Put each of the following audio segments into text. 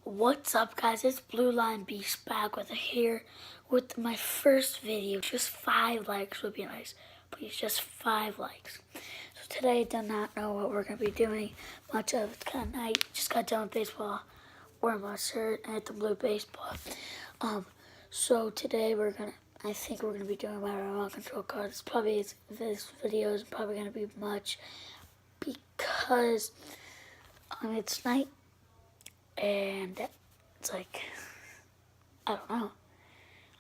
What's up, guys? It's Blue Line Beast back with my first video. Just 5 likes would be nice. Please, just 5 likes. So today I do not know what we're going to be doing much of. It's kind of night. Just got done with baseball. Wearing my shirt and the blue baseball. So today I think we're going to be doing my remote control car. This video is probably going to be much because it's night. And it's like, I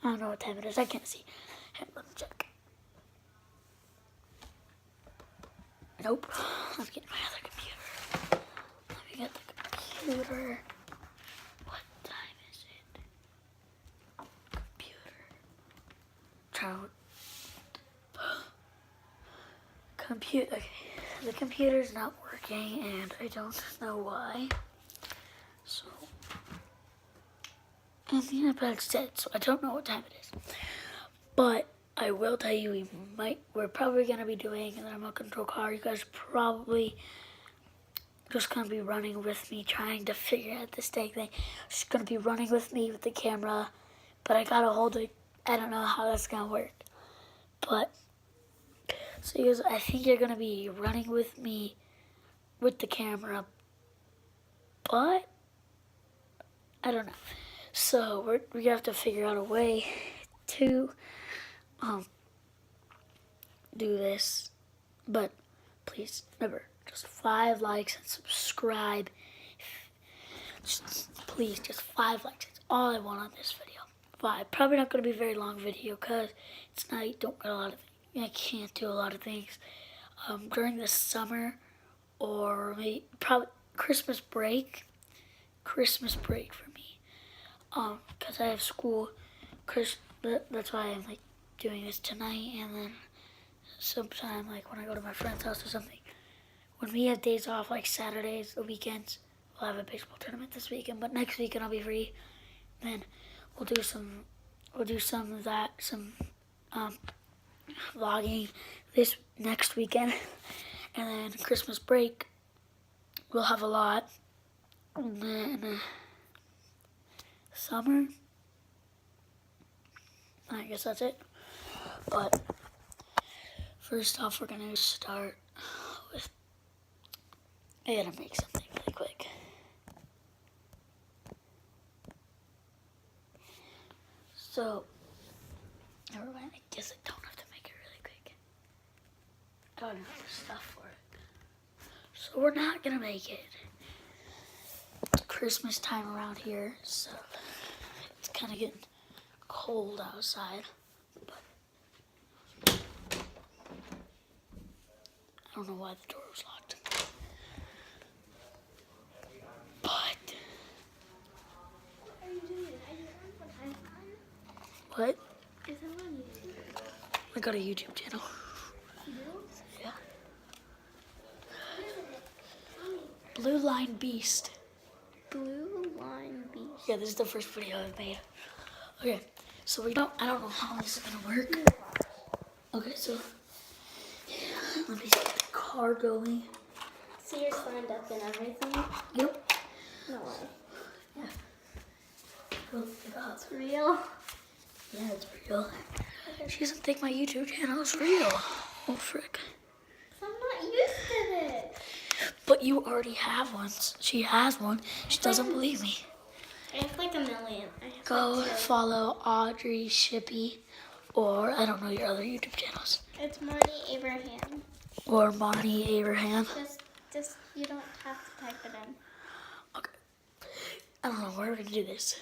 don't know what time it is. I can't see. Let me check. Nope. Let me get my other computer. Let me get the computer. What time is it? Computer. Okay. The computer's not working and I don't know why. So, and the iPad's dead, so I don't know what time it is. But I will tell you, we're probably going to be doing the remote control car. You guys are probably just going to be running with me, trying to figure out this dang thing. Just going to be running with me with the camera, but I got to hold it. I don't know how that's going to work. But, so you guys, I think you're going to be running with me with the camera, but I don't know. So we have to figure out a way to do this. But please remember, just 5 likes and subscribe. Please, just 5 likes. That's all I want on this video. 5. Probably not going to be a very long video because it's night. Don't get a lot of things. I can't do a lot of things during the summer or maybe probably Christmas break. Christmas break for me, because I have school. That's why I'm like doing this tonight, and then sometime like when I go to my friend's house or something. When we have days off, like Saturdays, the weekends, we'll have a baseball tournament this weekend. But next weekend I'll be free. Then we'll do some of that, some vlogging this next weekend, and then Christmas break we'll have a lot. And then summer, I guess that's it. But first off, we're gonna start with, I gotta make something really quick. So, never mind, I guess I don't have to make it really quick. I don't have the stuff for it. So we're not gonna make it. Christmas time around here, so it's kind of getting cold outside, but I don't know why the door was locked. But what? Is it on YouTube? I got a YouTube channel. Yeah. Blue Line Beast. Blue Line Beast. Yeah, this is the first video I've made. Okay, so I don't know how this is gonna work. Okay, so let me get the car going. So you're signed up and everything? Yep. No way. Yeah. Well, It's real? yeah, it's real. She doesn't think my YouTube channel is real. Oh, frick. I'm not used to this. But you already have one. She has one. She doesn't believe me. I have like a million. Go like 2. follow Audrey Shippey, or I don't know your other YouTube channels. It's Marty Abraham. Or Monty Abraham. Just you don't have to type it in. Okay. I don't know. Where are we gonna do this?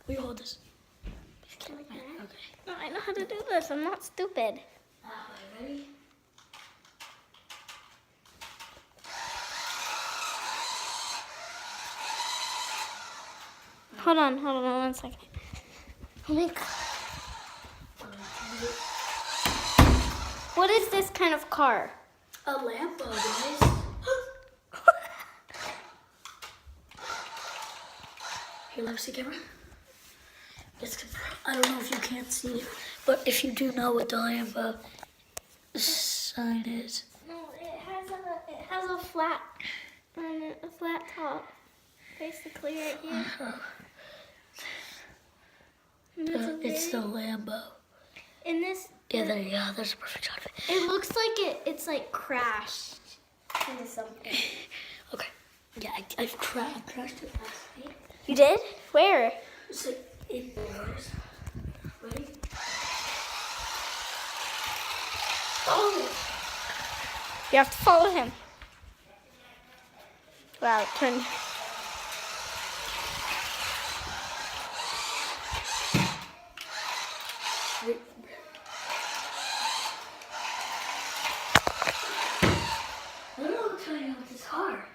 We hold this. Okay. No, I know how to do this. I'm not stupid. Ready? Hold on 1 second. What is this kind of car? A Lambo, guys. Here, let me see camera. I don't know if you can't see it, but if you do know what the Lambo sign is. No, it has a flat top. basically right here. It's the Lambo. In this, Yeah, there you go. There's a perfect shot of it. it looks like it's like crashed into something. Okay. Yeah, I crashed it last night. You did? Where? It's like indoors. Ready? Oh! You have to follow him. Wow, turn. I don't know what's going on with this car.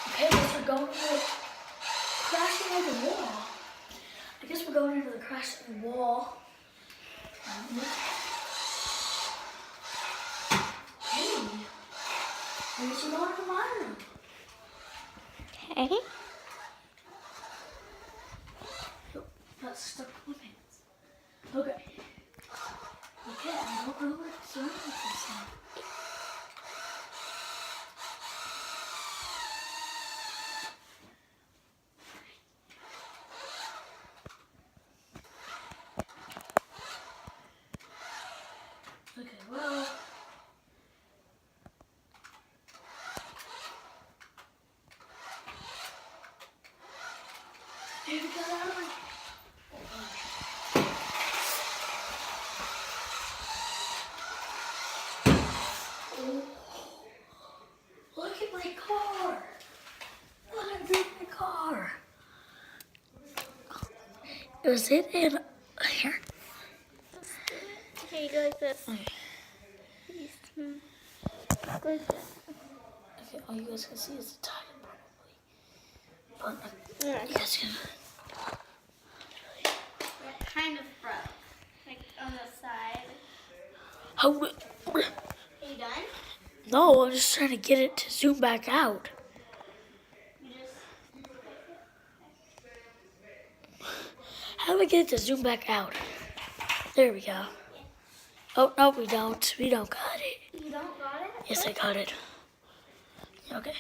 Okay, I guess we're going into the crashing of the wall. I guess we're going into the crashing wall. Hey, I guess we're going to my room. Okay. Got stuck in my pants. Okay. Okay, I don't know what's wrong with this now. Okay, well. Here we go, out of my. Look at my car. Look at my car. Is it in here? Okay, you go like this. Go like this. Okay, all you guys can see is the tire probably. But Yeah. you guys can. It kind of broke. Like on the side. How? Are you done? No, I'm just trying to get it to zoom back out. You just. How do I get it to zoom back out? There we go. Oh, no, we don't. We don't got it. You don't got it? Yes, I got it. Okay.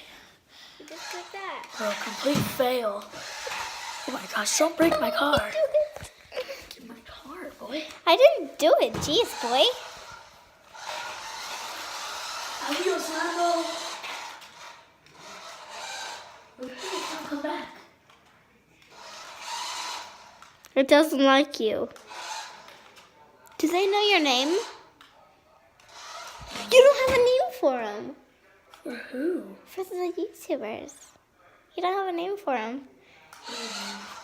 You just did that. Oh, complete fail. Oh my gosh, don't break my car. Get my car, boy. I didn't do it. Jeez, boy. Adios, Lambo. Don't come back. It doesn't like you. Do they know your name? You don't have a name for them. For who? For the YouTubers. You don't have a name for them.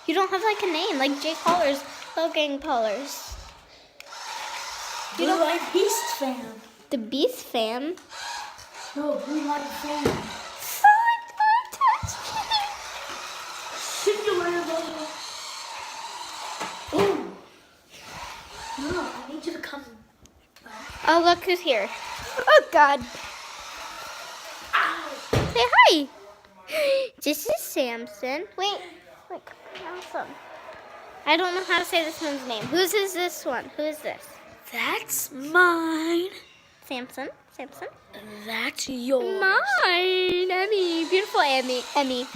You don't have like a name, like Jay Pollers, Logan Pollers. You don't like Beast fan. The Beast fam. No, Blue Light fan. Don't touch me. Singular Lambo. Ooh. No, I need you to come back. Oh, look who's here. Oh, God. Ow. Say hi. This is Samson. Wait, Samson. I don't know how to say this one's name. Whose is this one? Who is this? That's mine. Samson. Samson. That's yours. Mine, Emmy. Beautiful Emmy. Emmy.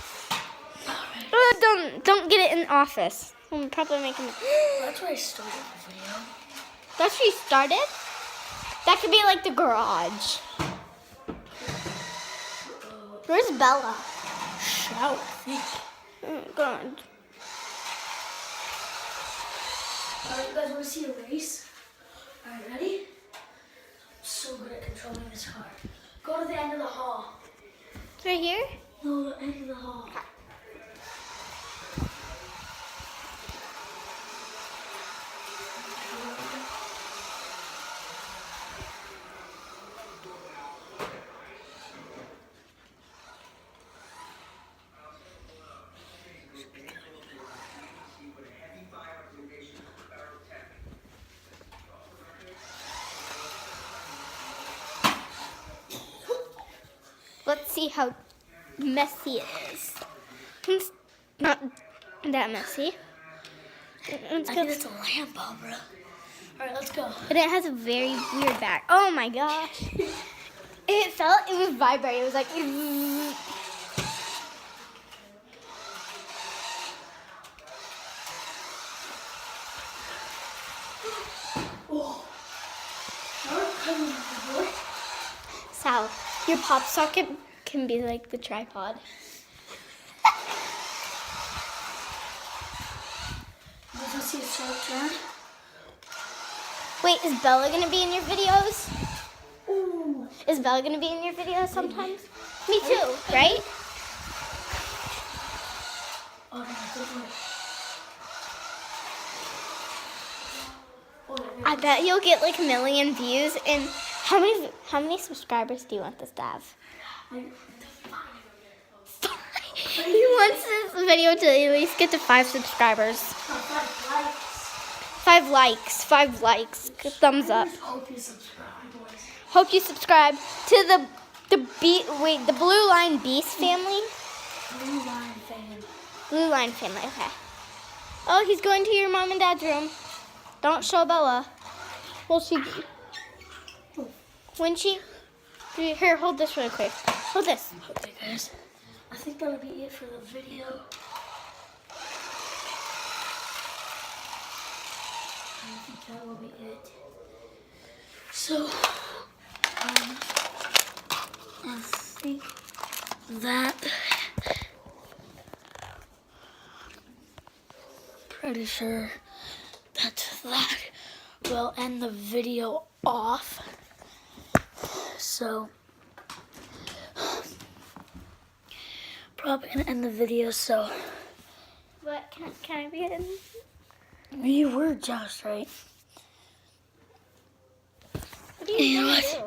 Alright. Don't get it in the office. I'm probably making. That's where I started the video. That's where you started? That could be like the garage. Where's Bella? Shout. Oh, God. Alright, you guys want to see a race? Alright, ready? I'm so good at controlling this car. Go to the end of the hall. Right here? No, the end of the hall. Let's see how messy it is. It's not that messy. Let's I go. think it's a Lambo, bro. Alright, let's go. But it has a very weird back. Oh my gosh. It felt, it was vibrating. It was like. Sal, your pop socket can be like the tripod. Did you see a sharp turn? Wait, is Bella gonna be in your videos? Ooh. Is Bella gonna be in your videos sometimes? Me too, right? Oh, no, don't worry. I bet you'll get like 1 million views. And how many subscribers do you want this to have? He wants this video to at least get to 5 subscribers. 5 likes. 5 likes. Thumbs up. Hope you subscribe, boys. Hope you subscribe to the Blue Line Beast family. Blue Line fan. Blue Line family. Okay. Oh, he's going to your mom and dad's room. Don't show Bella. Well, here, hold this really quick. Hold this. Okay, guys. I think that'll be it for the video. I think that will be it. So, I think that pretty sure that will end the video off. So, probably gonna end the video. So, What can I be in? you were just right. What do you know want what? to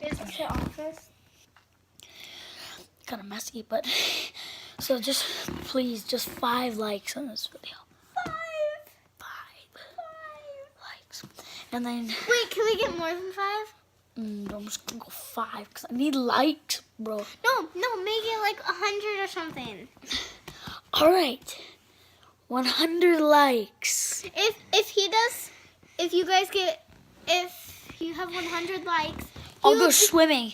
do? Is it the office? Kind of messy, but so just please, just 5 likes on this video. 5 likes, and then Wait, can we get more than 5? I'm just gonna go 5 because I need likes, bro. No, make it like 100 or something. All right, 100 likes. If you have 100 likes, I'll go swimming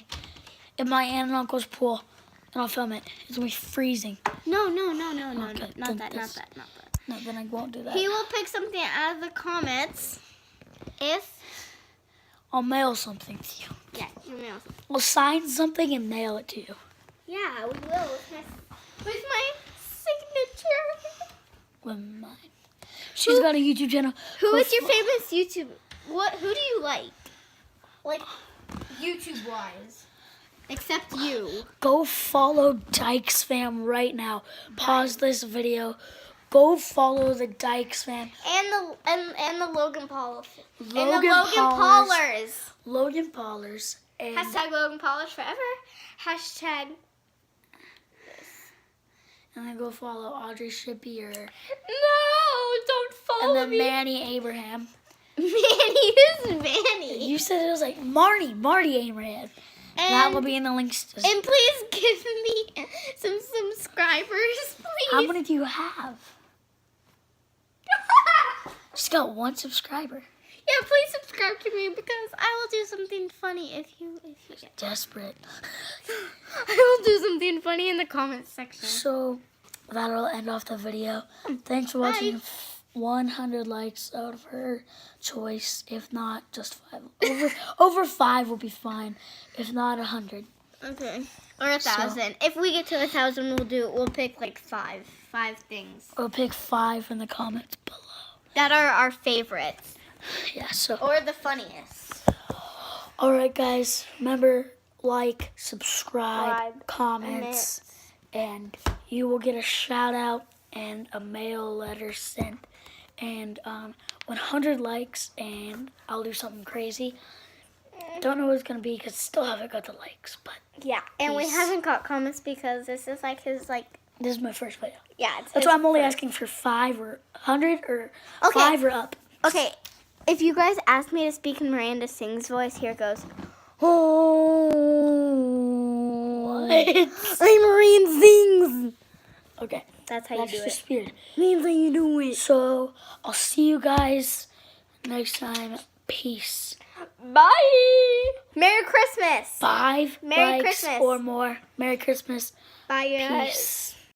in my aunt and uncle's pool, and I'll film it. It's gonna be freezing. No, Okay, not then that. No, then I won't do that. He will pick something out of the comments. I'll mail something to you. Yeah, you mail something. I'll sign something and mail it to you. Yeah, we will. With my signature. With mine. She's got a YouTube channel. Who is your famous YouTube? Who do you like? Like, YouTube wise. Except you. Go follow Dykes Fam right now. Pause this video. Go follow the Dykes Fam. And the Logan Paul. And the Logan Paulers. Logan Paulers. And Hashtag Logan Paulers forever. Hashtag. and then go follow Audrey Shapiro. No, don't follow And then me. Manny Abraham. Manny, who's Manny? You said it was like Marty Abraham. That will be in the links. And please give me some subscribers, please. How many do you have? Just got 1 subscriber. Yeah, please subscribe to me because I will do something funny if you get. Desperate. I will do something funny in the comments section. So that'll end off the video. Thanks for watching. 100 likes out of her choice. If not, just 5. Over 5 will be fine. If not, 100. Okay. Or 1,000. If we get to 1,000, we'll pick like 5 things Or pick 5 in the comments below. that are our favorites Yeah. So. or the funniest. All right, guys. Remember, like, subscribe, Subscribe, comments, and you will get a shout out and a mail letter sent. And 100 likes, and I'll do something crazy. Don't know what it's gonna be because still haven't got the likes, but Yeah, and we Peace. haven't got comments because this is like his this is my first video. yeah. It's That's his why I'm only first. asking for 5 or 100 or Okay. 5 or up. Okay, if you guys ask me to speak in Miranda Sings voice, here goes. Oh, I'm Miranda Sings. Okay, That's how that's you do just it. weird. Means how you do it. So I'll see you guys next time. Peace. Bye. Merry Christmas. 5 Merry likes Christmas. or more. Merry Christmas. Bye, guys. Peace.